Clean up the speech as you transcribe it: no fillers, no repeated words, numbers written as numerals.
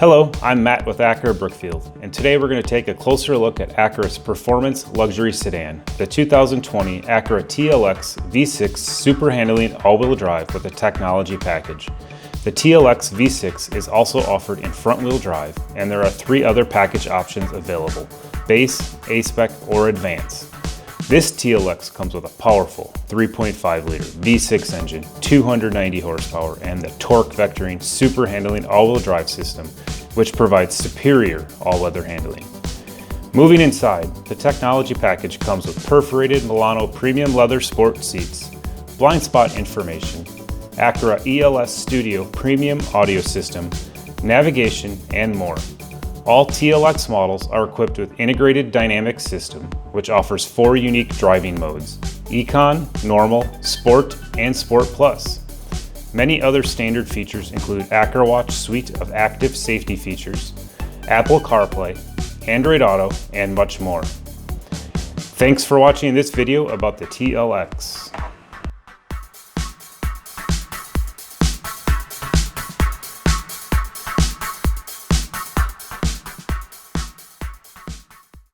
Hello, I'm Matt with Acura Brookfield, and today we're going to take a closer look at Acura's performance luxury sedan, the 2020 Acura TLX V6 super handling all-wheel drive with a technology package. The TLX V6 is also offered in front-wheel drive, and there are 3 other package options available: base, A-Spec, or Advance. This TLX comes with a powerful 3.5-liter V6 engine, 290 horsepower, and the torque vectoring super handling all-wheel drive system, which provides superior all-weather handling. Moving inside, the technology package comes with Perforated Milano Premium Leather sport seats, blind spot information, Acura ELS Studio Premium audio system, navigation, and more. All TLX models are equipped with integrated dynamic system, which offers 4 unique driving modes: Econ, Normal, Sport, and Sport Plus. Many other standard features include AcuraWatch suite of active safety features, Apple CarPlay, Android Auto, and much more. Thanks for watching this video about the TLX.